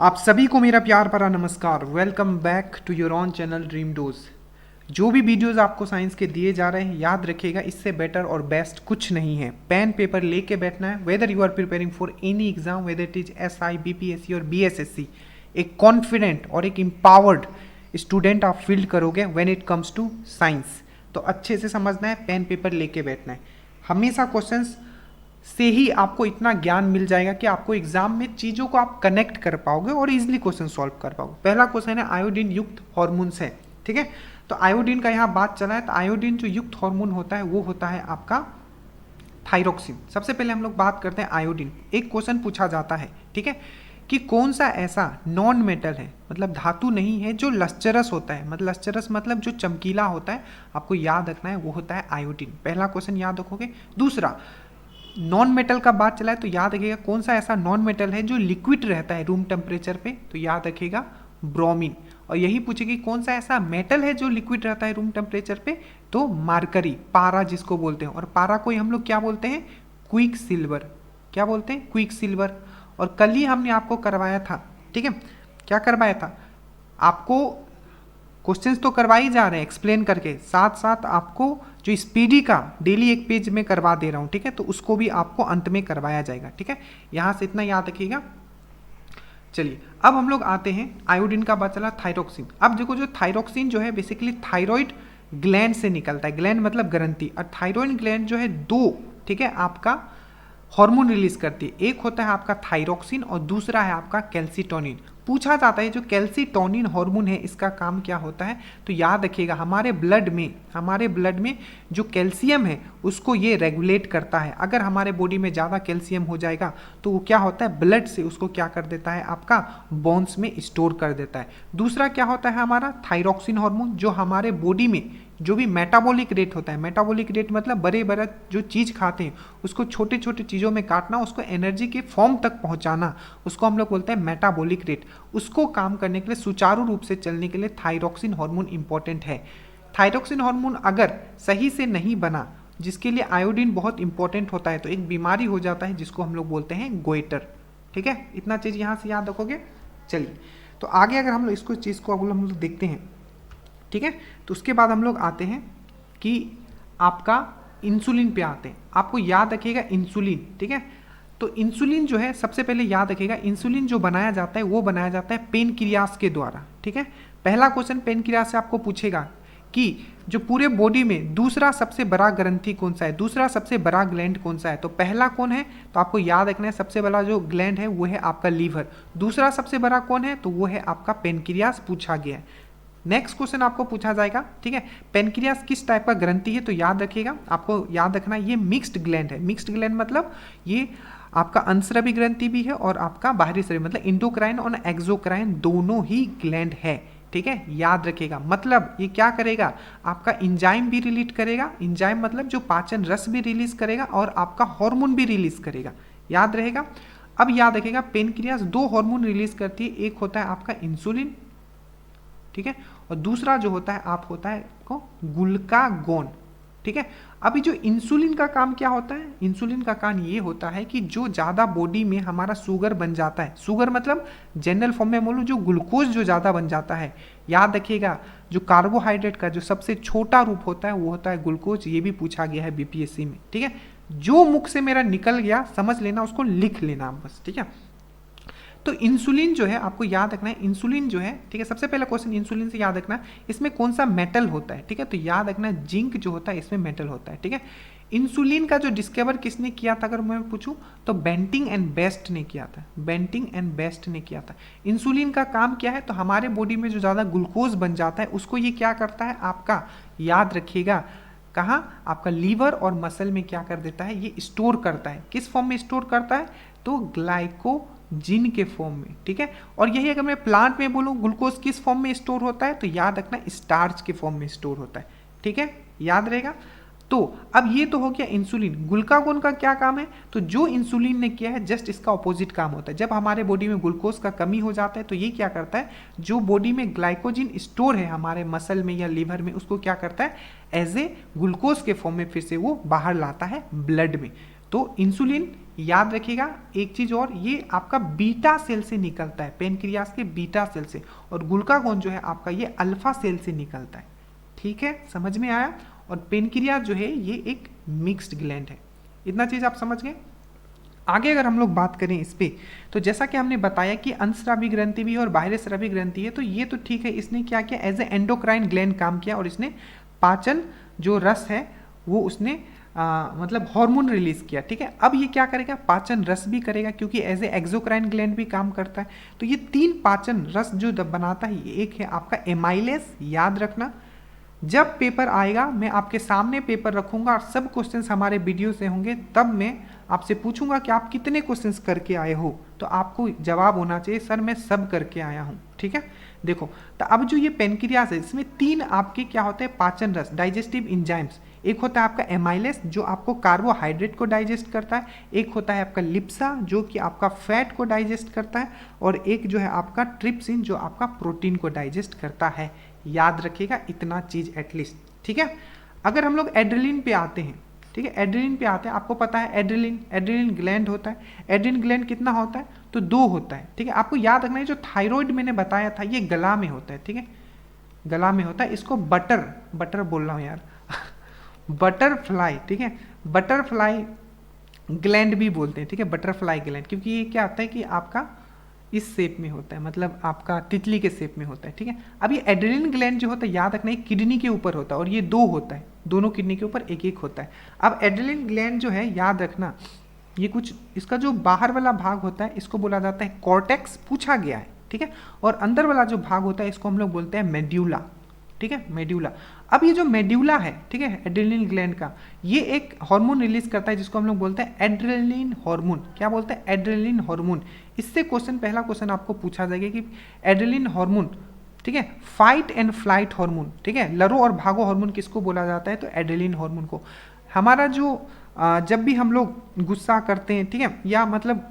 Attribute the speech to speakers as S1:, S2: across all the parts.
S1: आप सभी को मेरा प्यार भरा नमस्कार। Welcome back to your own channel dream dose. जो भी वीडियोस आपको साइंस के दिए जा रहे हैं, याद रखिएगा इससे बेटर और बेस्ट कुछ नहीं है। पेन पेपर लेके बैठना है, whether you are preparing for any exam, whether it is SI, BPSC और BSSC। एक कॉन्फिडेंट और एक एम्पावर्ड स्टूडेंट आप फील करोगे when it comes to science. तो अच्छे से समझना है, पेन पेपर लेके बैठना है। हमेशा क्वेश्चंस से ही आपको इतना ज्ञान मिल जाएगा कि आपको एग्जाम में चीज़ों को आप कनेक्ट कर पाओगे और इजीली क्वेश्चन सॉल्व कर पाओगे। पहला क्वेश्चन है आयोडीन युक्त हॉर्मोन्स है, ठीक है। तो आयोडीन का यहाँ बात चला है, तो आयोडीन जो युक्त हार्मोन होता है वो होता है आपका थायरोक्सिन। सबसे पहले हम लोग बात करते हैं आयोडीन। एक क्वेश्चन पूछा जाता है, ठीक है, कि कौन सा ऐसा नॉन मेटल है, मतलब धातु नहीं है, जो लस्चरस होता है, मतलब लस्चरस मतलब जो चमकीला होता है, आपको याद रखना है वो होता है आयोडीन। पहला क्वेश्चन याद रखोगे। दूसरा, नॉन मेटल का बात चला है तो याद रखिएगा कौन सा ऐसा नॉन मेटल है जो लिक्विड रहता है रूम टेम्परेचर पे, तो याद रखिएगा ब्रोमीन। और यही पूछेगी कौन सा ऐसा मेटल है जो लिक्विड रहता है रूम टेम्परेचर पे, तो मार्करी, पारा जिसको बोलते हैं। और पारा को ही हम लोग क्या बोलते हैं, क्विक सिल्वर। क्या बोलते हैं, क्विक सिल्वर। और कल ही हमने आपको करवाया था, ठीक है, क्या करवाया था आपको, क्वेश्चंस तो करवाई जा रहे हैं एक्सप्लेन करके, साथ साथ आपको जो स्पीडी का डेली एक पेज में करवा दे रहा हूं, ठीक है, तो उसको भी आपको अंत में करवाया जाएगा, ठीक है। यहां से इतना याद रखिएगा। चलिए अब हम लोग आते हैं, आयोडीन का बात चला, थायरोक्सिन। अब देखो, जो थायरोक्सिन जो है बेसिकली थायराइड ग्लैंड से निकलता है। ग्लैंड मतलब ग्रंथि। और थायराइड ग्लैंड जो है दो, ठीक है, आपका हार्मोन रिलीज करती है। एक होता है आपका थायरोक्सिन और दूसरा है आपका कैल्सीटोनिन। पूछा जाता है जो कैल्सीटोनिन हार्मोन है इसका काम क्या होता है, तो याद रखिएगा हमारे ब्लड में जो कैल्शियम है उसको ये रेगुलेट करता है। अगर हमारे बॉडी में ज़्यादा कैल्शियम हो जाएगा तो वो क्या होता है, ब्लड से उसको क्या कर देता है, आपका बोन्स में स्टोर कर देता है। दूसरा क्या होता है हमारा थायरोक्सिन हार्मोन, जो हमारे बॉडी में जो भी मेटाबॉलिक रेट होता है, मेटाबॉलिक रेट मतलब बड़े बड़े जो चीज़ खाते हैं उसको छोटे छोटे चीज़ों में काटना, उसको एनर्जी के फॉर्म तक पहुंचाना, उसको हम लोग बोलते हैं मेटाबॉलिक रेट। उसको काम करने के लिए, सुचारू रूप से चलने के लिए थायरोक्सिन हार्मोन इंपॉर्टेंट है। थायरोक्सिन हार्मोन अगर सही से नहीं बना, जिसके लिए आयोडीन बहुत इंपॉर्टेंट होता है, तो एक बीमारी हो जाता है जिसको हम लोग बोलते हैं गोइटर, ठीक है। इतना चीज़ यहाँ से याद रखोगे। चलिए तो आगे अगर हम लोग इसको चीज़ को हम लोग देखते हैं, ठीक है, तो उसके बाद हम लोग आते हैं कि आपका इंसुलिन पे आते हैं। आपको याद रखिएगा इंसुलिन, ठीक है। तो इंसुलिन जो है सबसे पहले याद रखिएगा, इंसुलिन जो बनाया जाता है वो बनाया जाता है पेनक्रियास के द्वारा, ठीक है। पहला क्वेश्चन पेनक्रियास से आपको पूछेगा कि जो पूरे बॉडी में दूसरा सबसे बड़ा ग्रंथि कौन सा है, दूसरा सबसे बड़ा ग्लैंड कौन सा है, तो पहला कौन है, तो आपको याद रखना है सबसे बड़ा जो ग्लैंड है वो है आपका लीवर। दूसरा सबसे बड़ा कौन है, तो वो है आपका पेनक्रियास पूछा गया है। नेक्स्ट क्वेश्चन आपको पूछा जाएगा, ठीक है, पेनक्रियास किस टाइप का ग्रंथि है, तो याद रखिएगा, आपको याद रखना ये मिक्स्ड ग्लैंड है। मिक्स्ड ग्लैंड मतलब ये आपका अंतस्रावी ग्रंथि भी है और आपका बाहरी स्रावी, मतलब इंडोक्राइन और एक्सोक्राइन दोनों ही ग्लैंड है, ठीक है, याद रखिएगा। मतलब ये क्या करेगा, आपका इंजाइम भी रिलीज करेगा, इंजाइम मतलब जो पाचन रस भी रिलीज करेगा और आपका हार्मोन भी रिलीज करेगा, याद रहेगा। अब याद रखिएगा पेनक्रियास दो हार्मोन रिलीज करती है, एक होता है आपका इंसुलिन, ठीक है, और दूसरा जो होता है आप होता है को ग्लूकागोन, ठीक है। अभी जो इंसुलिन का काम क्या होता है, इंसुलिन का काम ये होता है कि जो ज़्यादा बॉडी में हमारा शुगर बन जाता है, शुगर मतलब जनरल फॉर्म में बोलूँ जो ग्लूकोज जो ज़्यादा बन जाता है, याद रखिएगा जो कार्बोहाइड्रेट का जो सबसे छोटा रूप होता है वो होता है ग्लूकोज। ये भी पूछा गया है BPSC में, ठीक है। जो मुख से मेरा निकल गया समझ लेना, उसको लिख लेना बस, ठीक है। तो इंसुलिन जो है आपको याद रखना है, इंसुलिन जो है, ठीक है, सबसे पहला क्वेश्चन इंसुलिन से याद रखना है इसमें कौन सा मेटल होता है, ठीक है, तो याद रखना जिंक जो होता है इसमें मेटल होता है, ठीक है। इंसुलिन का जो डिस्कवर किसने किया था अगर मैं पूछूं, तो बेंटिंग एंड बेस्ट ने किया था, बेंटिंग एंड बेस्ट ने किया था। इंसुलिन का काम क्या है, तो हमारे बॉडी में जो ज़्यादा ग्लूकोज बन जाता है उसको ये क्या करता है, आपका याद रखिएगा कहाँ, आपका लीवर और मसल में क्या कर देता है, ये स्टोर करता है। किस फॉर्म में स्टोर करता है, तो ग्लाइकोजिन के फॉर्म में, ठीक है। और यही अगर मैं प्लांट में बोलूँ ग्लूकोज किस फॉर्म में स्टोर होता है, तो याद रखना स्टार्च के फॉर्म में स्टोर होता है, ठीक है, याद रहेगा। तो अब ये तो हो गया इंसुलिन। ग्लूकागोन का क्या काम है, तो जो इंसुलिन ने किया है जस्ट इसका ऑपोजिट काम होता है। जब हमारे बॉडी में ग्लूकोज का कमी हो जाता है तो ये क्या करता है, जो बॉडी में ग्लाइकोजिन स्टोर है हमारे मसल में या लीवर में, उसको क्या करता है, एज ए ग्लूकोज के फॉर्म में फिर से वो बाहर लाता है ब्लड में। तो इंसुलिन याद रखिएगा। एक चीज और, ये आपका बीटा सेल से निकलता है, पेनक्रियास के बीटा सेल से, और ग्लूकागोन जो है आपका ये अल्फा सेल से निकलता है। ठीक है, समझ में आया। और पेनक्रियास जो है ये एक मिक्स्ड ग्लैंड है। इतना चीज आप समझ गए। आगे अगर हम लोग बात करें इस पे, तो जैसा कि हमने बताया कि अंतस्रावी ग्रंथि भी है और बाह्यस्रावी ग्रंथि है, तो ये तो ठीक है, इसने क्या किया, एज ए एंडोक्राइन ग्लैंड काम किया, और इसने पाचन जो रस है वो उसने मतलब हार्मोन रिलीज किया। ठीक है, अब ये क्या करेगा, पाचन रस भी करेगा, क्योंकि एज ए एक्सोक्राइन ग्लैंड भी काम करता है। तो ये 3 पाचन रस जो बनाता है, एक है आपका एमाइलेस, याद रखना। जब पेपर आएगा मैं आपके सामने पेपर रखूंगा और सब क्वेश्चंस हमारे वीडियो से होंगे, तब मैं आपसे पूछूंगा कि आप कितने क्वेश्चंस करके आए हो, तो आपको जवाब होना चाहिए सर मैं सब करके आया हूं। ठीक है, देखो, तो अब जो ये पेनक्रियास है, इसमें 3 आपके क्या होते हैं, पाचन रस, डाइजेस्टिव इंजाइम्स। एक होता है आपका एमाइलेस जो आपको कार्बोहाइड्रेट को डाइजेस्ट करता है, एक होता है आपका लिप्सा जो कि आपका फैट को डाइजेस्ट करता है, और एक जो है आपका ट्रिप्सिन जो आपका प्रोटीन को डाइजेस्ट करता है। याद रखिएगा इतना चीज एटलीस्ट। ठीक है, अगर हम लोग एड्रेलिन पे आते हैं, ठीक है, एड्रेलिन पे आते हैं, आपको पता है एड्रेलिन ग्लैंड होता है। एड्रेलिन ग्लैंड कितना होता है, तो 2 होता है। ठीक है, आपको याद रखना है जो थायराइड मैंने बताया था ये गला में होता है। ठीक है, गला में होता है, इसको बटर बोल रहा हूँ यार बटरफ्लाई, ठीक है, बटरफ्लाई ग्लैंड भी बोलते हैं। ठीक है, बटरफ्लाई ग्लैंड, क्योंकि ये क्या होता है कि आपका इस शेप में होता है, मतलब आपका तितली के शेप में होता है। ठीक है, अब ये एड्रेलिन ग्लैंड जो होता है, याद रखना, एक किडनी के ऊपर होता है, और ये 2 होता है, दोनों किडनी के ऊपर एक एक होता है। अब एड्रेलिन ग्लैंड जो है, याद रखना, ये कुछ इसका जो बाहर वाला भाग होता है इसको बोला जाता है कॉर्टेक्स, पूछा गया है। ठीक है, और अंदर वाला जो भाग होता है इसको हम लोग बोलते हैं मेड्यूला। ठीक है, मेड्यूला। अब ये जो मेड्यूला है, ठीक है, एड्रेलिन ग्लैंड का, ये एक हार्मोन रिलीज करता है जिसको हम लोग बोलते हैं एड्रेलिन हार्मोन। क्या बोलते हैं, एड्रेलिन हार्मोन। इससे पहला क्वेश्चन आपको पूछा जाएगा कि एड्रेलिन हार्मोन, ठीक है, फाइट एंड फ्लाइट हार्मोन, ठीक है, लड़ो और भागो हार्मोन किसको बोला जाता है, तो एड्रेलिन हार्मोन को। हमारा जो जब भी हम लोग गुस्सा करते हैं, ठीक है, या मतलब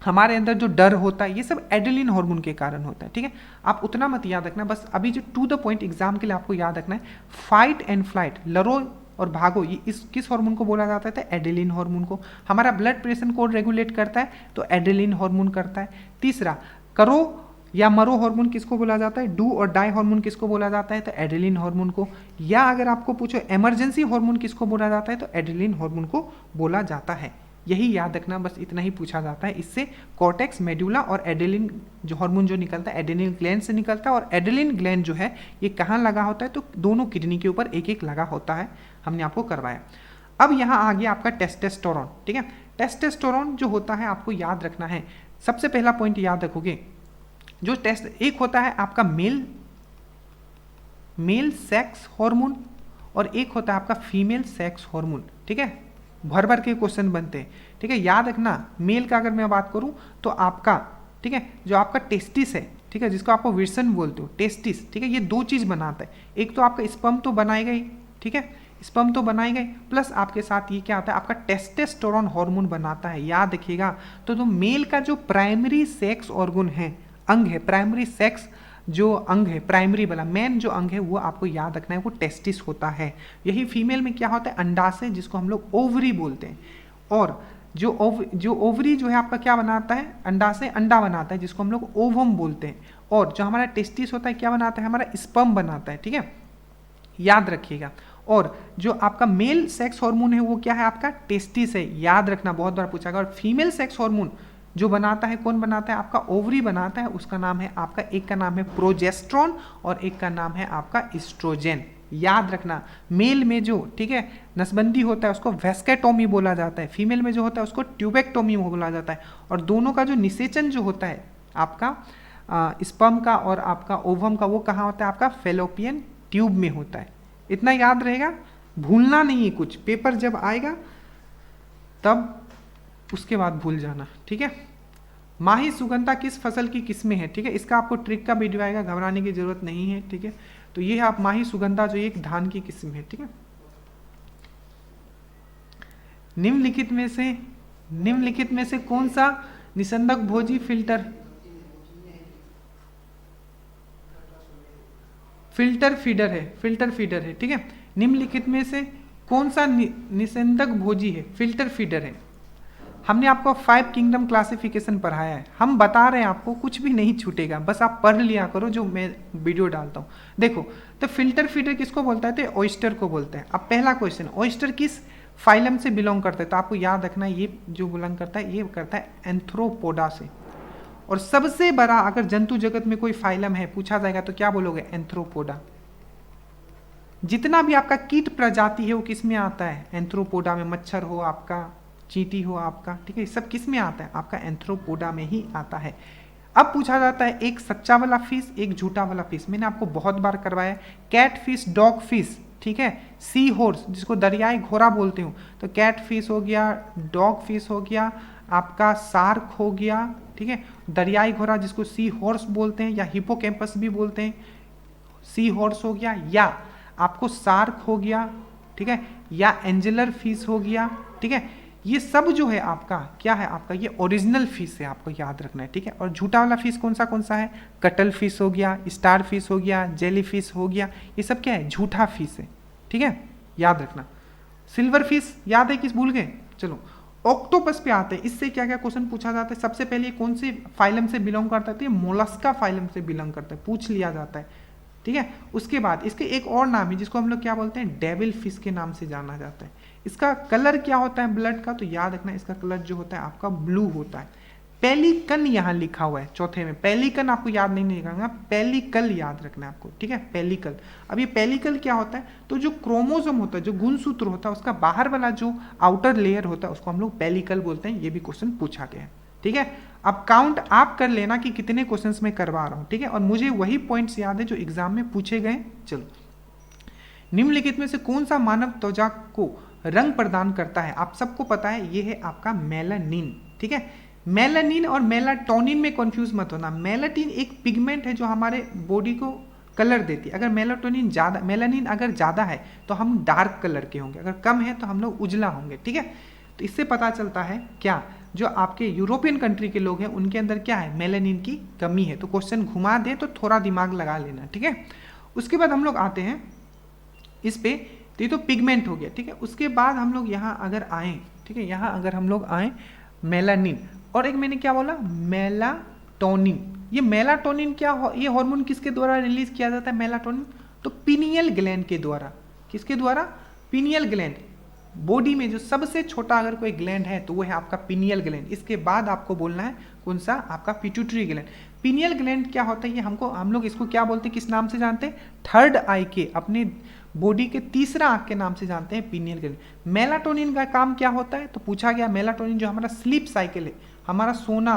S1: हमारे अंदर जो डर होता है, ये सब एड्रेलिन हार्मोन के कारण होता है। ठीक है, आप उतना मत याद रखना, बस अभी जो टू द पॉइंट एग्जाम के लिए आपको याद रखना है, फाइट एंड फ्लाइट, लड़ो और भागो, ये किस हार्मोन को बोला जाता है, तो एड्रेलिन हार्मोन को। हमारा ब्लड प्रेशर को रेगुलेट करता है तो एड्रेलिन हार्मोन करता है। तीसरा, करो या मरो हार्मोन किसको बोला जाता है, डू और डाई हार्मोन किसको बोला जाता है, तो एड्रेलिन हार्मोन को। या अगर आपको पूछो इमरजेंसी हार्मोन किसको बोला जाता है, तो एड्रेलिन हार्मोन को बोला जाता है। यही याद रखना, बस इतना ही पूछा जाता है इससे। कॉर्टेक्स, मेडुला और एड्रेलिन जो हार्मोन जो निकलता है एड्रेलिन ग्लैंड से निकलता है, और एड्रेलिन ग्लैंड जो है ये कहाँ लगा होता है, तो दोनों किडनी के ऊपर एक एक लगा होता है, हमने आपको करवाया। अब यहाँ आ गया आपका टेस्टोस्टेरोन। ठीक है, टेस्टोस्टेरोन जो होता है आपको याद रखना है, सबसे पहला पॉइंट याद रखोगे, जो एक होता है आपका मेल सेक्स हार्मोन, और एक होता है आपका फीमेल सेक्स हार्मोन। ठीक है, भर भर के क्वेश्चन बनते हैं। ठीक है, याद रखना, मेल का अगर मैं बात करूं तो आपका, ठीक है, जो आपका टेस्टिस है, ठीक है, जिसको आपको विर्सन बोलते हो, टेस्टिस, ठीक है, ये 2 चीज बनाता है। एक तो आपका स्पर्म तो बनाएगा ही, ठीक है, स्पर्म तो बनाएगा ही, प्लस आपके साथ ये क्या आता है, आपका टेस्टोस्टेरोन हार्मोन बनाता है। याद रखिएगा, तो मेल का जो प्राइमरी सेक्स ऑर्गन है, अंग है, प्राइमरी सेक्स जो अंग है, प्राइमरी वाला मेन जो अंग है, वो आपको याद रखना है, वो टेस्टिस होता है। यही फीमेल में क्या होता है, अंडाशय, जिसको हम लोग ओवरी बोलते हैं। और जो ओवरी जो है आपका क्या बनाता है, अंडाशय अंडा बनाता है, जिसको हम लोग ओवम बोलते हैं। और जो हमारा टेस्टिस होता है क्या बनाता है, हमारा स्पर्म बनाता है। ठीक है, याद रखिएगा। और जो आपका मेल सेक्स हार्मोन है वो क्या है, आपका टेस्टिस है, याद रखना, बहुत बार पूछा गया। और फीमेल सेक्स हार्मोन जो बनाता है, कौन बनाता है, आपका ओवरी बनाता है, उसका नाम है आपका, एक का नाम है प्रोजेस्ट्रॉन और एक का नाम है आपका एस्ट्रोजन। याद रखना, मेल में जो, ठीक है, नसबंदी होता है उसको वेस्केटोमी बोला जाता है, फीमेल में जो होता है उसको ट्यूबेक्टोमी बोला जाता है। और दोनों का जो निषेचन जो होता है आपका स्पर्म का और आपका ओवम का, वो कहाँ होता है, आपका फेलोपियन ट्यूब में होता है। इतना याद रहेगा, भूलना नहीं है कुछ, पेपर जब आएगा तब उसके बाद भूल जाना। ठीक है, माही सुगंधा किस फसल की किस्में है, ठीक है, इसका आपको ट्रिक का वीडियो आएगा, घबराने की जरूरत नहीं है। ठीक है, तो ये है आप माही सुगंधा जो एक धान की किस्म है। ठीक है, निम्नलिखित में से कौन सा निसंदक भोजी फिल्टर फीडर है। ठीक है, निम्नलिखित में से कौन सा निसंदक भोजी है, फिल्टर फीडर है। हमने आपको 5 किंगडम क्लासिफिकेशन पढ़ाया है, हम बता रहे हैं आपको कुछ भी नहीं छूटेगा, बस आप पढ़ लिया करो जो मैं वीडियो डालता हूँ। देखो तो फिल्टर फीडर किसको बोलता है, तो ऑयस्टर को बोलते हैं। अब पहला क्वेश्चन, ऑयस्टर किस फाइलम से बिलोंग करता है, तो आपको याद रखना है ये जो बिलोंग करता है ये करता है एंथ्रोपोडा से। और सबसे बड़ा अगर जंतु जगत में कोई फाइलम है पूछा जाएगा तो क्या बोलोगे, एंथ्रोपोडा। जितना भी आपका कीट प्रजाति है वो किस में आता है, एंथ्रोपोडा में। मच्छर हो आपका, चींटी हो आपका, ठीक है, सब किस में आता है, आपका एंथ्रोपोडा में ही आता है। अब पूछा जाता है एक सच्चा वाला फिश, एक झूठा वाला फिश। मैंने आपको बहुत बार करवाया है, कैट फिश, डॉग फिश, ठीक है, सी हॉर्स जिसको दरियाई घोड़ा बोलते हो, तो कैट फिश हो गया, डॉग फिश हो गया, आपका शार्क हो गया, ठीक है, दरियाई घोड़ा जिसको सी हॉर्स बोलते हैं या हिपोकैम्पस भी बोलते हैं, सी हॉर्स हो गया, या आपको शार्क हो गया, ठीक है, या एंजेलर फिश हो गया, ठीक है। ये सब जो है आपका क्या है, आपका ये ओरिजिनल फिश है, आपको याद रखना है, ठीक है। और झूठा वाला फिश कौन सा है, कटल फिश हो गया, स्टार फिश हो गया, जेली फिश हो गया, ये सब क्या है, झूठा फिश है, ठीक है, याद रखना। सिल्वर फिश याद है, किस भूल गए, चलो ऑक्टोपस पे आते हैं। इससे क्या क्या क्वेश्चन पूछा जाता है, सबसे पहले कौन से फाइलम से बिलोंग करता है, तो ये मोलस्का फाइलम से बिलोंग करता है, पूछ लिया जाता है, ठीक है। उसके बाद इसके एक और नाम है जिसको हम लोग क्या बोलते हैं, डेविल फिश के नाम से जाना जाता है। इसका कलर क्या होता है ब्लड का, तो याद रखना इसका कलर जो होता है आपका ब्लू होता है। पेलिकन यहाँ लिखा हुआ है चौथे में, पेलिकन आपको याद नहीं लिखा, पेलिकल याद रखना है आपको, ठीक है, पेलिकल। अब ये पेलिकल क्या होता है, तो जो क्रोमोसोम होता है, जो गुणसूत्र होता है, उसका बाहर वाला जो आउटर लेयर होता है उसको हम लोग पेलिकल बोलते हैं। ये भी क्वेश्चन पूछा गया है, ठीक है। अब काउंट आप कर लेना कि कितने क्वेश्चंस मैं करवा रहा हूं, ठीक है, और मुझे वही पॉइंट्स याद है जो एग्जाम में पूछे गए। चलो, निम्नलिखित में से कौन सा मानव त्वचा को रंग प्रदान करता है, आप सबको पता है ये है आपका मेलानिन, ठीक है। मेलानिन और मेलाटोनिन में कंफ्यूज मत होना। मेलाटिन एक पिगमेंट है जो हमारे बॉडी को कलर देती है। अगर मेलानिन अगर ज्यादा है तो हम डार्क कलर के होंगे, अगर कम है तो हम लोग उजला होंगे, ठीक है। तो इससे पता चलता है क्या, जो आपके यूरोपियन कंट्री के लोग हैं उनके अंदर क्या है, मेलानिन की कमी है। तो क्वेश्चन घुमा दे तो थोड़ा दिमाग लगा लेना, ठीक है। उसके बाद हम लोग आते हैं इस पे, तो ये तो पिगमेंट हो गया, ठीक है। उसके बाद हम लोग यहाँ अगर आए, ठीक है, यहाँ अगर हम लोग आए मेलानिन, और एक मैंने क्या बोला, मेलाटोनिन। ये मेलाटोनिन क्या ये हार्मोन किसके द्वारा रिलीज किया जाता है मेलाटोनिन, तो पीनियल ग्लैंड के द्वारा। किसके द्वारा, पीनियल ग्लैंड। बॉडी में जो सबसे छोटा अगर कोई ग्लैंड है तो वो है आपका पीनियल ग्लैंड। इसके बाद आपको बोलना है कौन सा, आपका पिट्यूटरी ग्लैंड। पीनियल ग्लैंड क्या होता है, ये हम लोग इसको क्या बोलते हैं, किस नाम से जानते हैं, थर्ड आई के, अपने बॉडी के तीसरा आंख के नाम से जानते हैं, पीनियल ग्लैंड। मेलाटोनिन का काम क्या होता है, तो पूछा गया मेलाटोनिन जो हमारा स्लीप साइकिल है, हमारा सोना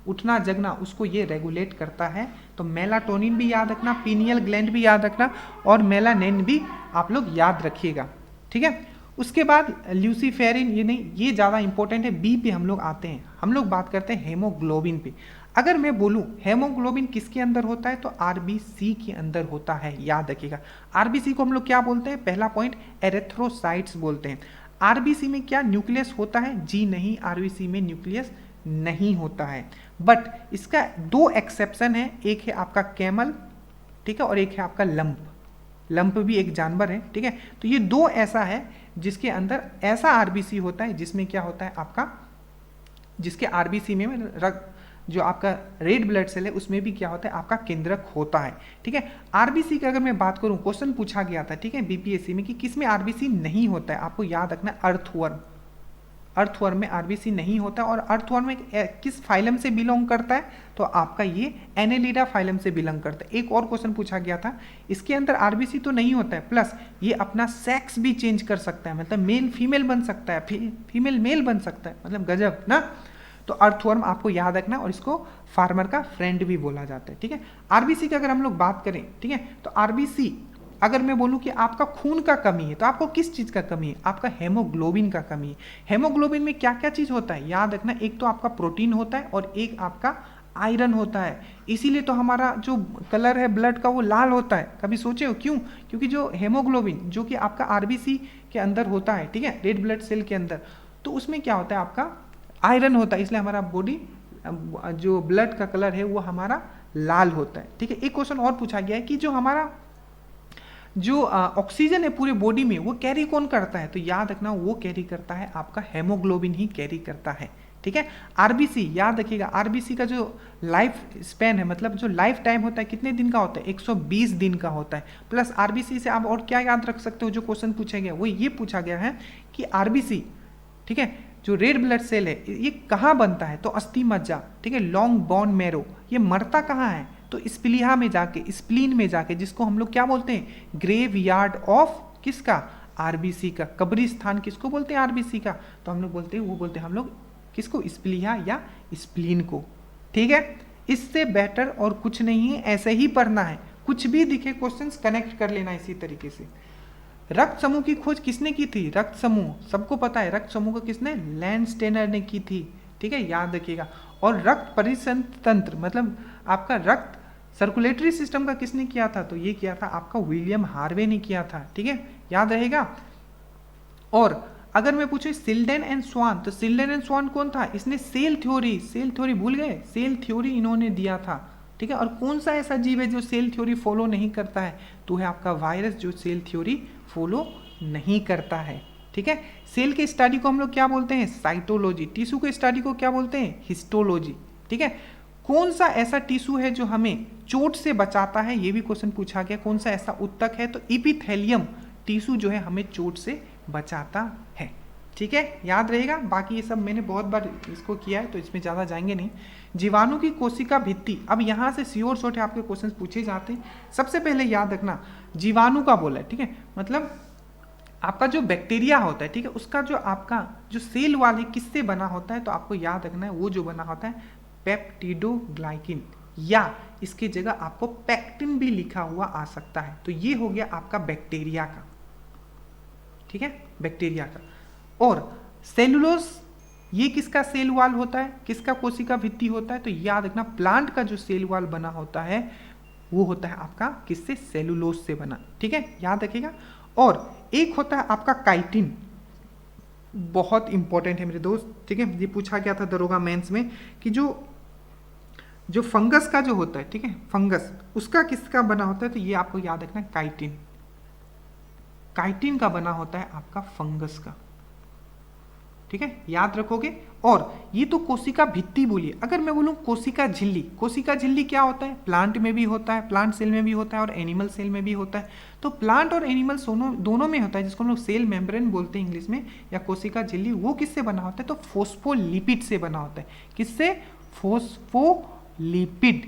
S1: उठना जगना, उसको ये रेगुलेट करता है। तो मेलाटोनिन भी याद रखना, पीनियल ग्लैंड भी याद रखना, और मेलानिन भी आप लोग याद रखिएगा, ठीक है। उसके बाद ल्यूसीफेरिन, ये नहीं, ये ज़्यादा इंपॉर्टेंट है। बी पे हम लोग आते हैं, हम लोग बात करते हैं हेमोग्लोबिन पे। अगर मैं बोलूं हेमोग्लोबिन किसके अंदर होता है, तो आरबीसी के अंदर होता है, याद रखिएगा। आरबीसी को हम लोग क्या बोलते हैं, पहला पॉइंट एरेथ्रोसाइट्स बोलते हैं। आरबीसी में क्या न्यूक्लियस होता है, जी नहीं, आरबीसी में न्यूक्लियस नहीं होता है। बट इसका दो एक्सेप्शन है, एक है आपका कैमल, ठीक है, और एक है आपका लंप। लंप भी एक जानवर है, ठीक है। तो ये दो ऐसा है जिसके अंदर ऐसा आरबीसी होता है जिसमें क्या होता है आपका, जिसके आरबीसी में रक्त, जो आपका रेड ब्लड सेल है उसमें भी क्या होता है, आपका केंद्रक होता है, ठीक है। आरबीसी की अगर मैं बात करूं, क्वेश्चन पूछा गया था, ठीक है, बीपीएससी में, कि किसमें आरबीसी नहीं होता है, आपको याद रखना है, अर्थवर्म। अर्थवर्म में आरबीसी नहीं होता। और अर्थवर्म में किस फाइलम से बिलोंग करता है, तो आपका ये एनेलिडा फाइलम से बिलोंग करता है। एक और क्वेश्चन पूछा गया था, इसके अंदर आरबीसी तो नहीं होता है, प्लस ये अपना सेक्स भी चेंज कर सकता है, मतलब मेल फीमेल बन सकता है, फीमेल मेल बन सकता है, मतलब गजब ना। तो अर्थवर्म आपको याद रखना, और इसको फार्मर का फ्रेंड भी बोला जाता है, ठीक है। आरबीसी की अगर हम लोग बात करें, ठीक है, तो आरबीसी अगर मैं बोलूं कि आपका खून का कमी है, तो आपको किस चीज का कमी है, आपका हेमोग्लोबिन का कमी है। हेमोग्लोबिन में क्या क्या चीज होता है, याद रखना, एक तो आपका प्रोटीन होता है और एक आपका आयरन होता है। इसीलिए तो हमारा जो कलर है ब्लड का वो लाल होता है। कभी सोचे हो क्यों, क्योंकि जो हेमोग्लोबिन जो कि आपका आरबीसी के अंदर होता है, ठीक है, रेड ब्लड सेल के अंदर, तो उसमें क्या होता है, आपका आयरन होता है, इसलिए हमारा बॉडी जो ब्लड का कलर है वो हमारा लाल होता है, ठीक है। एक क्वेश्चन और पूछा गया है कि जो हमारा जो ऑक्सीजन है पूरे बॉडी में वो कैरी कौन करता है, तो याद रखना वो कैरी करता है आपका हेमोग्लोबिन ही कैरी करता है, ठीक है। आरबीसी याद रखिएगा, आरबीसी का जो लाइफ स्पैन है, मतलब जो लाइफ टाइम होता है कितने दिन का होता है, 120 दिन का होता है। प्लस आरबीसी से आप और क्या याद रख सकते हो, जो क्वेश्चन पूछा गया वो ये पूछा गया है कि आरबीसी, ठीक है, जो रेड ब्लड सेल है ये कहाँ बनता है, तो अस्थि मज्जा, ठीक है, लॉन्ग बोन मैरो, ये मरता कहाँ है, तो स्प्लीहा में जाके, स्प्लीन में जाके, जिसको हम लोग क्या बोलते हैं, ग्रेव यार्ड ऑफ किसका, आरबीसी का। कब्रिस्तान किसको बोलते हैं, आरबीसी का, तो हम लोग बोलते हैं, वो बोलते हैं हम लोग किसको, स्प्लीहा या स्प्लीन को, ठीक है। इससे बेटर और कुछ नहीं है, ऐसे ही पढ़ना है, कुछ भी दिखे क्वेश्चंस कनेक्ट कर लेना इसी तरीके से। रक्त समूह की खोज किसने की थी, रक्त समूह सबको पता है, रक्त समूह को किसने, लैंडस्टेनर ने की थी, ठीक है, याद रखिएगा। और रक्त परिसंचरण तंत्र, मतलब आपका रक्त सर्कुलेटरी सिस्टम का किसने किया था, तो ये किया था आपका विलियम हार्वे ने किया था, ठीक है, याद रहेगा। और अगर मैं पूछूं सिल्डन एंड स्वान, तो सिल्डन एंड स्वान कौन था, इसने सेल थ्योरी भूल गए, सेल थ्योरी इन्होंने दिया था, ठीक है। और कौन सा ऐसा जीव है जो सेल थ्योरी फॉलो नहीं करता है, तो है आपका वायरस, जो सेल थ्योरी फॉलो नहीं करता है, ठीक है। सेल के स्टडी को हम लोग क्या बोलते हैं, साइटोलॉजी, टिश्यू के स्टडी को क्या बोलते हैं, हिस्टोलॉजी, ठीक है। कौन सा ऐसा टिश्यू है जो हमें चोट से बचाता है, ये भी क्वेश्चन पूछा गया, कौन सा ऐसा उत्तक है, तो इपिथेलियम टिश्यू जो है हमें चोट से बचाता है, ठीक है, याद रहेगा। बाकी ये सब मैंने बहुत बार इसको किया है तो इसमें ज़्यादा जाएंगे नहीं। जीवाणु की कोशिका भित्ति, अब यहाँ से श्योर शॉर्ट आपके क्वेश्चन पूछे जाते हैं। सबसे पहले याद रखना जीवाणु का बोला है, ठीक है, मतलब आपका जो बैक्टीरिया होता है, ठीक है, उसका जो आपका जो सेल वाल है किससे बना होता है, तो आपको याद रखना है वो जो बना होता है पेप्टिडोग्लाइकिन, या इसकी जगह आपको पैक्टिन भी लिखा हुआ आ सकता है। तो ये हो गया आपका बैक्टीरिया का, ठीक है, बैक्टीरिया का। और सेलुलोज, ये किसका सेल वाल होता है, किसका कोशिका भित्ति होता है, तो याद रखना प्लांट का जो सेल वाल बना होता है वो होता है आपका किससे, सेलुलोज से बना, ठीक है, याद रखिएगा। और एक होता है आपका काइटिन, बहुत इंपॉर्टेंट है मेरे दोस्त, ठीक है, ये पूछा गया था दरोगा मेंस में कि जो फंगस का जो होता है, ठीक है, फंगस उसका किसका बना होता है, तो ये आपको याद रखना काइटिन, काइटिन का बना होता है आपका फंगस का, ठीक है, याद रखोगे। और ये तो कोशिका भित्ति बोलिए, अगर मैं बोलूं कोशिका झिल्ली, कोशिका झिल्ली क्या होता है, प्लांट में भी होता है, प्लांट सेल में भी होता है और एनिमल सेल में भी होता है। तो प्लांट और एनिमल दोनों में होता है, जिसको हम लोग सेल मेम्ब्रेन बोलते हैं इंग्लिश में, या कोशिका झिल्ली, वो किससे बना होता है, तो फोस्फोलिपिड से बना होता है, किससे, फोस्फोलिपिड,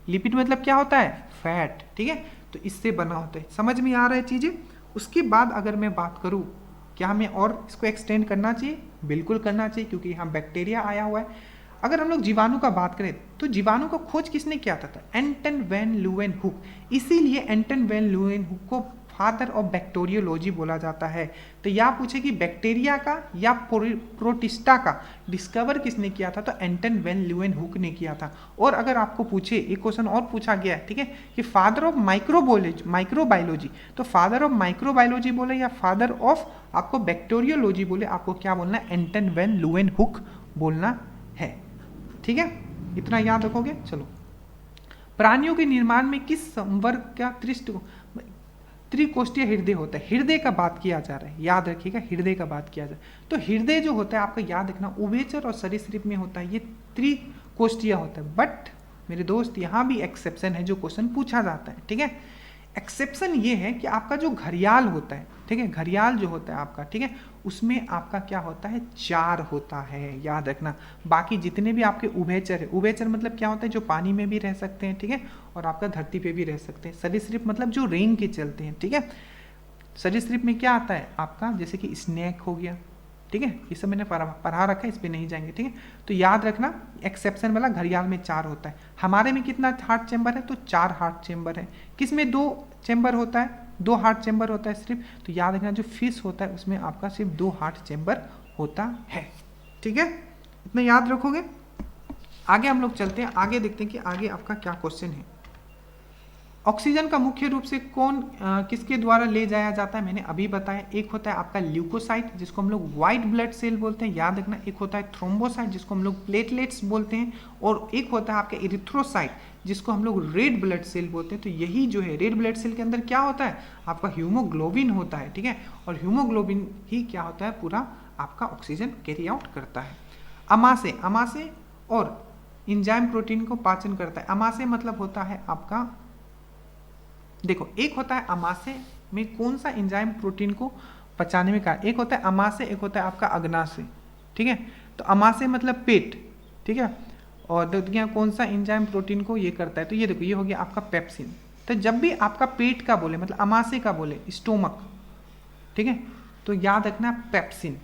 S1: लिपिड मतलब क्या होता है, फैट, ठीक है, तो इससे बना होता है। समझ में आ रहा है चीजें। उसके बाद अगर मैं बात करूं क्या हमें और इसको एक्सटेंड करना चाहिए, बिल्कुल करना चाहिए, क्योंकि यहाँ बैक्टीरिया आया हुआ है। अगर हम लोग जीवाणु का बात करें तो जीवाणु का खोज किसने किया था, एंटन वैन ल्यूवेनहुक, इसीलिए एंटन वैन ल्यूवेनहुक को फादर ऑफ बैक्टीरियोलॉजी बोला जाता है। तो यहाँ पूछे कि बैक्टीरिया का या प्रोटिस्टा का डिस्कवर किसने किया था, तो एंटन वैन ल्यूवेनहुक ने किया था। और अगर आपको पूछे, एक क्वेश्चन और पूछा गया है, ठीक है, कि फादर ऑफ माइक्रोबायोलॉजी, तो फादर ऑफ माइक्रोबायोलॉजी बोले या फादर ऑफ आपको बैक्टीरियोलॉजी बोले, आपको क्या बोलना है, एंटन वैन ल्यूवेनहुक बोलना है, ठीक है, इतना याद रखोगे। चलो, प्राणियों के निर्माण में किस संवर्ग का त्रिकोष्ठीय हृदय होता है, हृदय का बात किया जा रहा है, याद रखिएगा, हृदय का बात किया जा रहा है। तो हृदय जो होता है आपका याद रखना उभयचर और सरीसृप में होता है, ये त्रिकोष्ठीय होता है। बट मेरे दोस्त यहाँ भी एक्सेप्शन है, जो क्वेश्चन पूछा जाता है, ठीक है। एक्सेप्शन ये है कि आपका जो घड़ियाल होता है, ठीक है, घड़ियाल जो होता है आपका, ठीक है, उसमें आपका क्या होता है, 4 होता है, याद रखना। बाकी जितने भी आपके उभयचर है, उभयचर मतलब क्या होता है, जो पानी में भी रह सकते हैं, ठीक है, और आपका धरती पे भी रह सकते हैं। सरीसृप मतलब जो रेंग के चलते हैं, ठीक है। सरीसृप में क्या आता है आपका, जैसे कि स्नेक हो गया, ठीक है, ये सब मैंने पढ़ा रखा है, इस पर नहीं जाएंगे, ठीक है। तो याद रखना एक्सेप्शन वाला घड़ियाल में 4 होता है। हमारे में कितना हार्ट चैम्बर है, तो 4 हार्ट चैम्बर है। किस में 2 चैम्बर होता है, 2 हार्ट चैम्बर होता है सिर्फ। तो याद रखना जो फिश होता है उसमें आपका सिर्फ 2 हार्ट चैम्बर होता है, ठीक है, इतना याद रखोगे। आगे हम लोग चलते हैं, आगे देखते हैं कि आगे आपका क्या क्वेश्चन है। ऑक्सीजन का मुख्य रूप से किसके द्वारा ले जाया जाता है, मैंने अभी बताया। एक होता है आपका ल्यूकोसाइट, जिसको हम लोग व्हाइट ब्लड सेल बोलते हैं, याद रखना। एक होता है थ्रोम्बोसाइट, जिसको हम लोग प्लेटलेट्स बोलते हैं। और एक होता है आपका इरिथ्रोसाइट, जिसको हम लोग रेड ब्लड सेल बोलते हैं। तो यही जो है रेड ब्लड सेल के अंदर क्या होता है, आपका हीमोग्लोबिन होता है, ठीक है। और हीमोग्लोबिन ही क्या होता है, पूरा आपका ऑक्सीजन कैरी आउट करता है। अमाशय, अमाशय और एंजाइम प्रोटीन को पाचन करता है। अमाशय मतलब होता है आपका, देखो एक होता है अमाशय में कौन सा एंजाइम प्रोटीन को पचाने में कार्य, एक होता है अमाशय, एक होता है आपका अग्नाशय, ठीक है। तो अमाशय मतलब पेट, ठीक है, और देखिए कौन सा एंजाइम प्रोटीन को ये करता है, तो ये देखो ये हो गया आपका पेप्सिन। तो जब भी आपका पेट का बोले मतलब अमाशय का बोले स्टोमक, ठीक है, तो याद रखना पेप्सिन,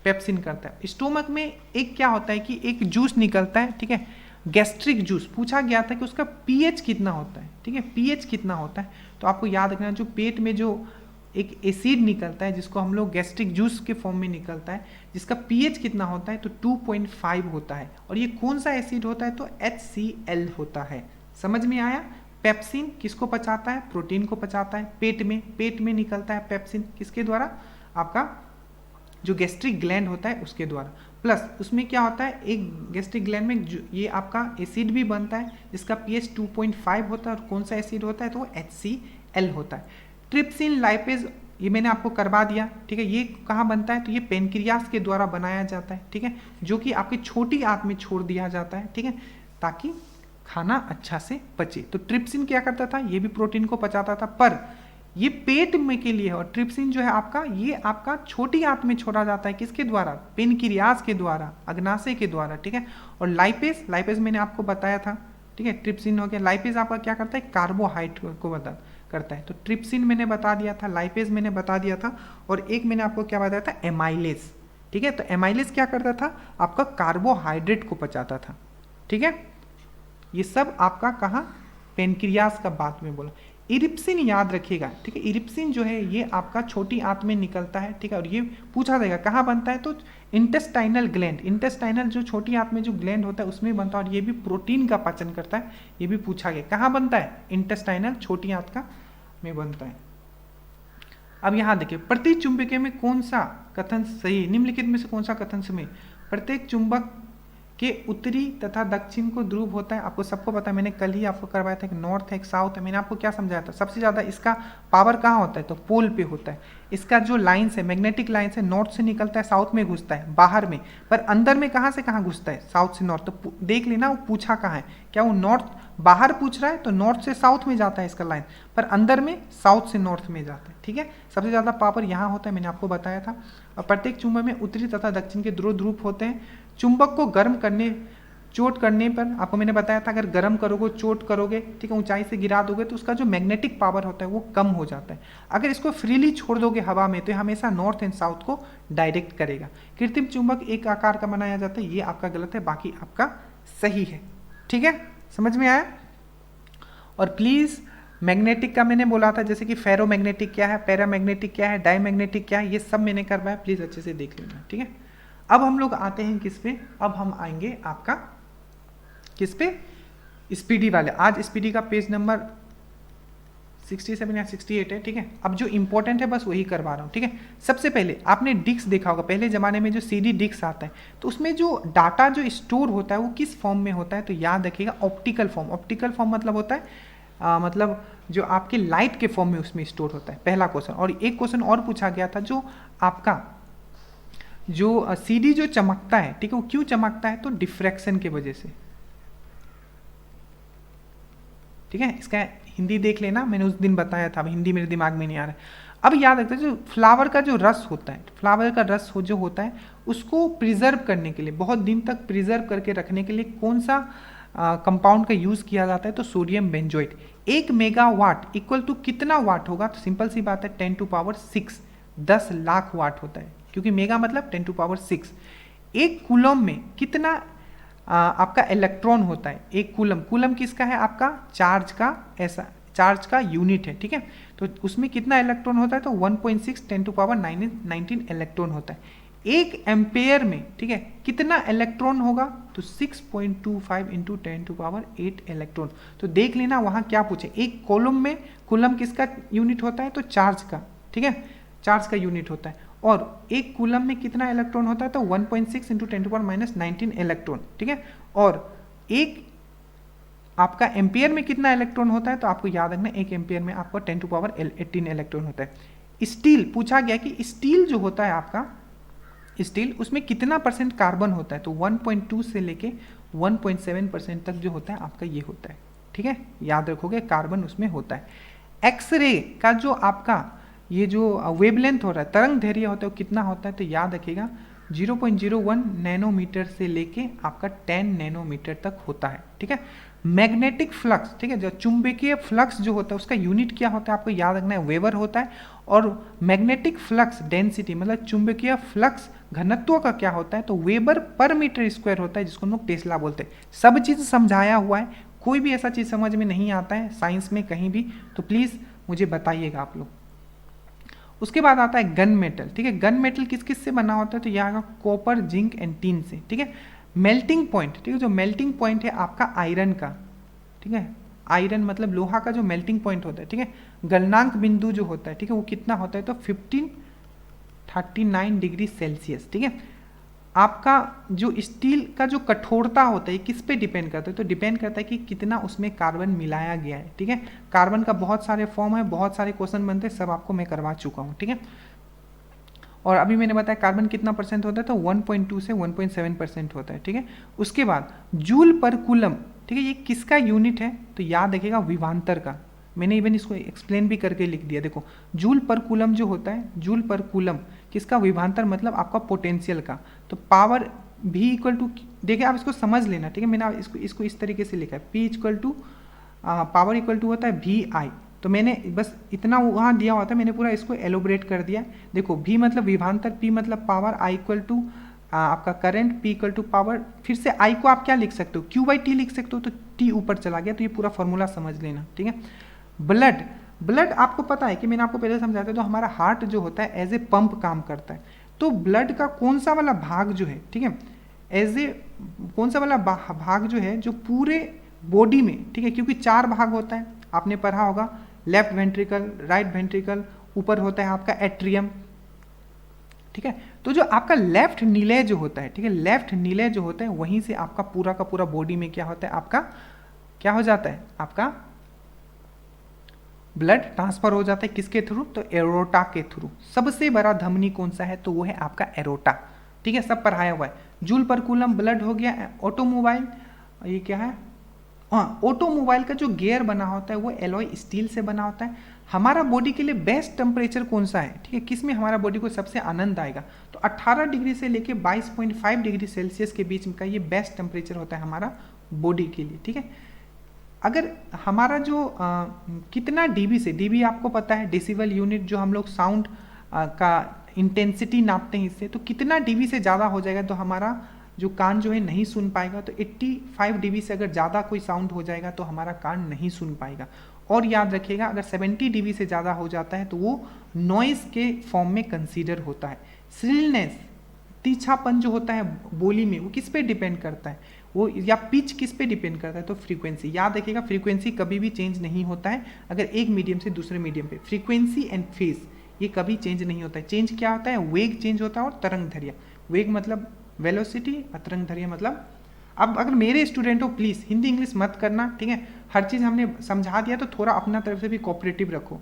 S1: पेप्सिन करता है। स्टोमक में एक क्या होता है कि एक जूस निकलता है, ठीक है, गैस्ट्रिक जूस। पूछा गया था कि उसका पीएच कितना होता है, ठीक है, पीएच कितना होता है, तो आपको याद रखना जो पेट में जो एक एसिड निकलता है जिसको हम लोग गैस्ट्रिक जूस के फॉर्म में निकलता है, जिसका पीएच कितना होता है तो 2.5 होता है। और ये कौन सा एसिड होता है तो HCl होता है। समझ में आया? पेप्सिन किसको पचाता है? प्रोटीन को पचाता है। पेट में निकलता है पेप्सिन, किसके द्वारा? आपका जो गैस्ट्रिक ग्लैंड होता है उसके द्वारा। प्लस उसमें क्या होता है, एक गैस्ट्रिक ग्लैंड में ये आपका एसिड भी बनता है जिसका पीएच 2.5 होता है। और कौन सा एसिड होता है तो HCl होता है। ट्रिप्सिन, लाइपेज, ये मैंने आपको करवा दिया, ठीक है। ये कहाँ बनता है तो ये पेनक्रियास के द्वारा बनाया जाता है, ठीक है, जो कि आपकी छोटी आंत में छोड़ दिया जाता है, ठीक है, ताकि खाना अच्छा से पचे। तो ट्रिप्सिन क्या करता था, ये भी प्रोटीन को पचाता था, पर ये पेट में के लिए है। और ट्रिप्सिन जो है आपका, ये आपका छोटी आंत में छोड़ा जाता है, किसके द्वारा? पेनक्रियास के द्वारा, अग्नाशय के द्वारा, ठीक है। और लाइपेज, लाइपेज मैंने आपको बताया था, ठीक है, ट्रिप्सिन हो गया। लाइपेज आपका क्या करता है, कार्बोहाइड्रेट को करता है। तो ट्रिप्सिन मैंने बता दिया था, लाइपेज मैंने बता दिया था, और एक मैंने आपको क्या बताया था, एमाइलेज, ठीक है। तो एमाइलेज क्या करता था, आपका कार्बोहाइड्रेट को पचाता था, ठीक है। ये सब आपका कहाँ, पेनक्रियास का बात में बोला। इरिप्सिन याद रखिएगा, ठीक है। इरिप्सिन जो है ये आपका छोटी आंत में निकलता है, ठीक है। और ये पूछा जाएगा कहाँ बनता है तो इंटेस्टाइनल ग्लैंड, इंटेस्टाइनल जो छोटी आंत में जो ग्लैंड होता है उसमें बनता है। और ये भी प्रोटीन का पाचन करता है, ये भी पूछा गया कहाँ बनता है, इंटेस्टाइनल छोटी आंत का में बनता है। अब यहाँ देखिए, प्रत्येक चुंबकीय में कौन सा कथन सही है, निम्नलिखित में से कौन सा कथन सही है? प्रत्येक चुंबक के उत्तरी तथा दक्षिण को ध्रुव होता है। आपको सबको पता है, मैंने कल ही आपको करवाया था, एक नॉर्थ है एक साउथ है। मैंने आपको क्या समझाया था, सबसे ज़्यादा इसका पावर कहाँ होता है तो पोल पे होता है। इसका जो लाइन्स है, मैग्नेटिक लाइन्स है, नॉर्थ से निकलता है साउथ में घुसता है बाहर में, पर अंदर में कहाँ से कहाँ घुसता है, साउथ से नॉर्थ। तो देख लेना वो पूछा कहाँ है, क्या वो नॉर्थ बाहर पूछ रहा है तो नॉर्थ से साउथ में जाता है इसका लाइन, पर अंदर में साउथ से नॉर्थ में जाता है, ठीक है। सबसे ज़्यादा पावर यहाँ होता है, मैंने आपको बताया था। और प्रत्येक चुंबक में उत्तरी तथा दक्षिण के ध्रुव होते हैं। चुंबक को गर्म करने, चोट करने पर, आपको मैंने बताया था अगर गर्म करोगे, चोट करोगे, ठीक है, ऊंचाई से गिरा दोगे तो उसका जो मैग्नेटिक पावर होता है वो कम हो जाता है। अगर इसको फ्रीली छोड़ दोगे हवा में तो ये हमेशा नॉर्थ एंड साउथ को डायरेक्ट करेगा। कृत्रिम चुंबक एक आकार का बनाया जाता है, ये आपका गलत है, बाकी आपका सही है, ठीक है, समझ में आया। और प्लीज़ मैग्नेटिक का मैंने बोला था, जैसे कि फेरोमैग्नेटिक क्या है, पैरामैग्नेटिक क्या है, डायमैग्नेटिक क्या है, ये सब मैंने करवाया, प्लीज़ अच्छे से देख लेना, ठीक है। अब हम लोग आते हैं किस पे, अब हम आएंगे आपका किस पे, स्पीडी वाले। आज स्पीडी का पेज नंबर 67 या 68 है, ठीक है। अब जो इंपॉर्टेंट है बस वही करवा रहा हूँ, ठीक है। सबसे पहले आपने डिस्क देखा होगा, पहले ज़माने में जो CD डिस्क आता है तो उसमें जो डाटा जो स्टोर होता है वो किस फॉर्म में होता है तो याद रखिएगा ऑप्टिकल फॉर्म। ऑप्टिकल फॉर्म मतलब होता है मतलब जो आपके लाइट के फॉर्म में उसमें स्टोर होता है, पहला क्वेश्चन। और एक क्वेश्चन और पूछा गया था, जो आपका जो CD जो चमकता है, ठीक है, वो क्यों चमकता है तो डिफ्रैक्शन की वजह से, ठीक है। इसका हिंदी देख लेना, मैंने उस दिन बताया था, अब हिंदी मेरे दिमाग में नहीं आ रहा है। अब याद रखते हैं जो फ्लावर का जो रस होता है, फ्लावर का रस हो जो होता है उसको प्रिजर्व करने के लिए, बहुत दिन तक प्रिजर्व करके रखने के लिए कौन सा कंपाउंड का यूज़ किया जाता है तो sodium benzoate. 1 megawatt equal to कितना वाट होगा तो सिंपल सी बात है 10⁶, 10 लाख वाट होता है, क्योंकि मेगा मतलब 10⁶। एक कूलम में कितना आपका इलेक्ट्रॉन होता है, एक कूलम, कूलम किसका है आपका चार्ज का, ऐसा चार्ज का यूनिट है, ठीक है। तो उसमें कितना इलेक्ट्रॉन होता है तो 1.6 10⁻19 इलेक्ट्रॉन होता है। एक एम्पेयर में, ठीक है, कितना इलेक्ट्रॉन होगा तो 6.25 × 10⁸ इलेक्ट्रॉन। तो देख लेना वहाँ क्या पूछे, एक कॉलम में कूलम किसका यूनिट होता है तो चार्ज का, ठीक है, चार्ज का यूनिट होता है। और एक कूलम में कितना इलेक्ट्रॉन होता है तो 1.6 × 10⁻19 इलेक्ट्रॉन, ठीक है। और एक आपका एम्पियर में कितना इलेक्ट्रॉन होता है तो आपको याद रखना, एक एम्पियर में आपको 10⁻18 इलेक्ट्रॉन होता है। स्टील पूछा गया कि स्टील जो होता है आपका, स्टील, उसमें कितना परसेंट कार्बन होता है, तो 1.2 से लेके 1.7% तक जो होता है आपका ये होता है, ठीक है, याद रखोगे कार्बन उसमें होता है। एक्सरे का जो आपका ये जो वेवलेंथ हो रहा है, तरंग दैर्घ्य होता है, वो कितना होता है, तो याद रखिएगा 0.01 नैनोमीटर से लेके आपका 10 नैनोमीटर तक होता है, ठीक है। मैग्नेटिक फ्लक्स, ठीक है, जो चुंबकीय फ्लक्स जो होता है उसका यूनिट क्या होता है आपको याद रखना है, वेबर होता है। और मैग्नेटिक फ्लक्स डेंसिटी मतलब चुंबकीय फ्लक्स घनत्व का क्या होता है, तो वेबर पर मीटर स्क्वायर होता है, जिसको हम लोग टेस्ला बोलते हैं। सब चीज़ समझाया हुआ है, कोई भी ऐसा चीज़ समझ में नहीं आता है साइंस में कहीं भी, तो प्लीज़ मुझे बताइएगा आप लोग। उसके बाद आता है गन मेटल, ठीक है। गन मेटल किस किस से बना होता है, तो यहाँ का कॉपर, जिंक एंड टीन से, ठीक है। मेल्टिंग पॉइंट, ठीक है, जो मेल्टिंग पॉइंट है आपका आयरन का, ठीक है, आयरन मतलब लोहा का जो मेल्टिंग पॉइंट होता है, ठीक है, गलनांक बिंदु जो होता है, ठीक है, वो कितना होता है, तो 1539 डिग्री सेल्सियस, ठीक है। आपका जो स्टील का जो कठोरता होता है किस पे डिपेंड करता है, तो डिपेंड करता है कि कितना उसमें कार्बन मिलाया गया है, ठीक है। कार्बन का बहुत सारे फॉर्म है, बहुत सारे क्वेश्चन बनते हैं, सब आपको मैं करवा चुका हूँ, ठीक है। और अभी मैंने बताया कार्बन कितना परसेंट होता है, तो 1.2 से 1.7% होता है, ठीक है। उसके बाद जूल पर कूलम, ठीक है, ये किसका यूनिट है, तो याद रखिएगा विभवांतर का। मैंने इवन इसको एक्सप्लेन भी करके लिख दिया, देखो जूल पर कूलम जो होता है, जूल पर कूलम किसका, विभवांतर मतलब आपका पोटेंशियल का। तो पावर भी इक्वल टू, देखिए आप इसको समझ लेना, ठीक है, मैंने इसको इस तरीके से लिखा है, P equal to power equal to होता है VI। तो मैंने बस इतना वहाँ दिया हुआ था, मैंने पूरा इसको एलोबरेट कर दिया। देखो V मतलब विभवांतर, P मतलब पावर, I इक्वल टू आपका current, P equal to power, फिर से I को आप क्या लिख सकते हो, Q/T लिख सकते हो, तो T ऊपर चला गया, तो ये पूरा फॉर्मूला समझ लेना, ठीक है। ब्लड, ब्लड आपको पता है कि मैंने आपको पहले समझाया था, तो हमारा हार्ट जो होता है एज ए पंप काम करता है। तो ब्लड का कौन सा वाला भाग जो है, ठीक है, एज ए कौन सा वाला भाग जो है जो पूरे बॉडी में, ठीक है, क्योंकि 4 भाग होता है, आपने पढ़ा होगा, लेफ्ट वेंट्रिकल, राइट वेंट्रिकल, ऊपर होता है आपका एट्रियम, ठीक है। तो जो आपका लेफ्ट निलय जो होता है, ठीक है, लेफ्ट निलय जो होता है वहीं से आपका पूरा का पूरा बॉडी में क्या होता है, आपका क्या हो जाता है, आपका ब्लड ट्रांसफर हो जाता है, किसके थ्रू, तो एरोटा के थ्रू। सबसे बड़ा धमनी कौन सा है, तो वो है आपका एरोटा, ठीक है, सब पढ़ाया हुआ है। जूल पर कूलम ब्लड हो गया। ऑटोमोबाइल, ये क्या है, हाँ, ऑटोमोबाइल का जो गियर बना होता है वो एलॉय स्टील से बना होता है। हमारा बॉडी के लिए बेस्ट टेम्परेचर कौन सा है, ठीक है, किस में हमारा बॉडी को सबसे आनंद आएगा, तो 18 डिग्री से लेके 22.5 डिग्री सेल्सियस के बीच का ये बेस्ट टेम्परेचर होता है हमारा बॉडी के लिए, ठीक है। अगर हमारा जो कितना डीबी से, डीबी आपको पता है डेसिबल यूनिट, जो हम लोग साउंड का इंटेंसिटी नापते हैं इससे, तो कितना डीबी से ज़्यादा हो जाएगा तो हमारा जो कान जो है नहीं सुन पाएगा, तो 85 डीबी से अगर ज़्यादा कोई साउंड हो जाएगा तो हमारा कान नहीं सुन पाएगा। और याद रखिएगा अगर 70 डीबी से ज़्यादा हो जाता है तो वो नॉइस के फॉर्म में कंसीडर होता है। श्रिलनेस, तीछापन जो होता है बोली में, वो किस पे डिपेंड करता है, वो या पिच किस पे डिपेंड करता है, तो फ्रीक्वेंसी। याद रखिएगा फ्रीक्वेंसी कभी भी चेंज नहीं होता है अगर एक मीडियम से दूसरे मीडियम पे, फ्रीक्वेंसी एंड फेज ये कभी चेंज नहीं होता है। चेंज क्या होता है, वेग चेंज होता है और तरंग दैर्घ्य। वेग मतलब वेलोसिटी और तरंग दैर्घ्य मतलब, अब अगर मेरे स्टूडेंट हो प्लीज़ हिंदी इंग्लिश मत करना, ठीक है, हर चीज़ हमने समझा दिया, तो थोड़ा अपना तरफ से भी कोऑपरेटिव रखो।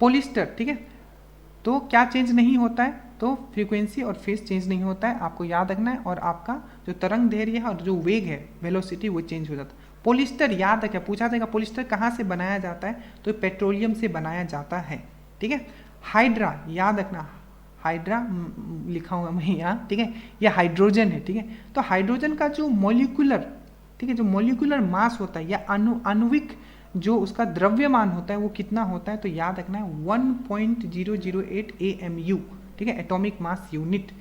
S1: पॉलिस्टर, ठीक है, तो क्या चेंज नहीं होता है, तो फ्रीक्वेंसी और फेज चेंज नहीं होता है, आपको याद रखना है। और आपका जो तरंग दैर्घ्य है और जो वेग है वेलोसिटी वो चेंज हो जाता है। पॉलिस्टर याद रखें, पूछा जाएगा पॉलिस्टर कहाँ से बनाया जाता है, तो पेट्रोलियम से बनाया जाता है, ठीक है। हाइड्रा याद रखना, हाइड्रा लिखा हुआ मैं यहाँ, ठीक है, यह हाइड्रोजन है, ठीक है। तो हाइड्रोजन का जो मॉलिक्यूलर, ठीक है, जो मॉलिक्यूलर मास होता है या आणविक जो उसका द्रव्यमान होता है वो कितना होता है, तो याद रखना है 1.008 AMU, ठीक है, atomic mass unit.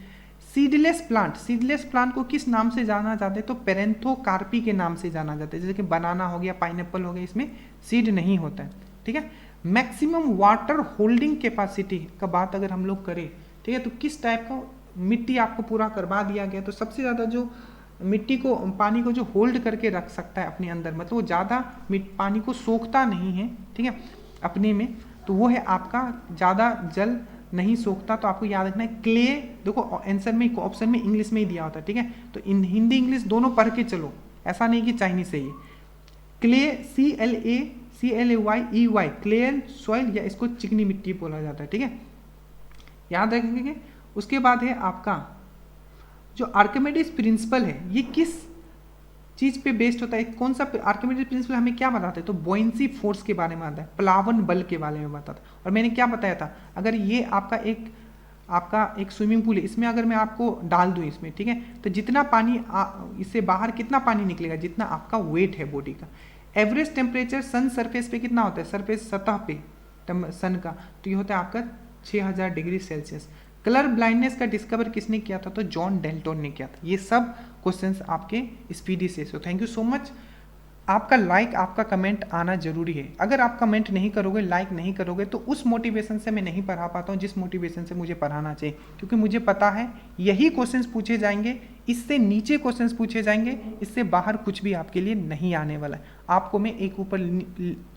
S1: Seedless plant, seedless plant को किस नाम से जाना जाता है, तो पेरेंथोकार्पी के नाम से जाना जाता है। जैसे कि बनाना हो गया, पाइनएप्पल हो गया, इसमें सीड नहीं होता है, ठीक है। मैक्सिमम वाटर होल्डिंग कैपेसिटी का बात अगर हम लोग करें, ठीक है, तो किस टाइप का मिट्टी आपको पूरा करवा दिया गया, तो सबसे ज़्यादा जो मिट्टी को, पानी को जो होल्ड करके रख सकता है अपने अंदर, मतलब वो ज़्यादा पानी को सोखता नहीं है, ठीक है, अपने में, तो वो है आपका ज़्यादा जल नहीं सोखता। तो आपको याद रखना है क्ले, देखो आंसर में ऑप्शन में इंग्लिश में ही दिया होता है, ठीक है, तो हिंदी इंग्लिश दोनों पढ़ के चलो, ऐसा नहीं कि चाइनीज से ही। क्ले CLAY क्लेयर सॉइल, या इसको चिकनी मिट्टी बोला जाता है, ठीक है, याद रखेंगे। उसके बाद है आपका जो आर्किमिडीज प्रिंसिपल है, ये किस चीज पे बेस्ड होता है, कौन सा आर्किमिडीज प्रिंसिपल हमें क्या बताता है, तो बॉयंसी फोर्स के बारे में आता है, प्लावन बल के बारे में बताता है। और मैंने क्या बताया था, अगर ये आपका एक स्विमिंग पूल है, इसमें अगर मैं आपको डाल दूं इसमें, ठीक है, तो जितना पानी इससे बाहर कितना पानी निकलेगा, जितना आपका वेट है बॉडी का। एवरेज टेम्परेचर सन सरफेस पे कितना होता है, सरफेस सतह पे सन का, तो ये होता है आपका 6000 डिग्री सेल्सियस। कलर ब्लाइंडनेस का डिस्कवर किसने किया था, तो जॉन डेल्टन ने किया था। ये सब क्वेश्चंस आपके स्पीडी से। So thank you so much. आपका लाइक, आपका कमेंट आना जरूरी है। अगर आप कमेंट नहीं करोगे, लाइक नहीं करोगे, तो उस मोटिवेशन से मैं नहीं पढ़ा पाता हूँ जिस मोटिवेशन से मुझे पढ़ाना चाहिए, क्योंकि मुझे पता है यही क्वेश्चंस पूछे जाएंगे, इससे नीचे क्वेश्चंस पूछे जाएंगे, इससे बाहर कुछ भी आपके लिए नहीं आने वाला है। आपको मैं एक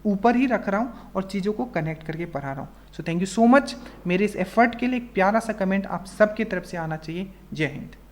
S1: ऊपर ही रख रहा हूँ और चीज़ों को कनेक्ट करके पढ़ा रहा हूँ। So thank you so much. मेरे इस एफर्ट के लिए एक प्यारा सा कमेंट आप सबके तरफ से आना चाहिए। जय हिंद।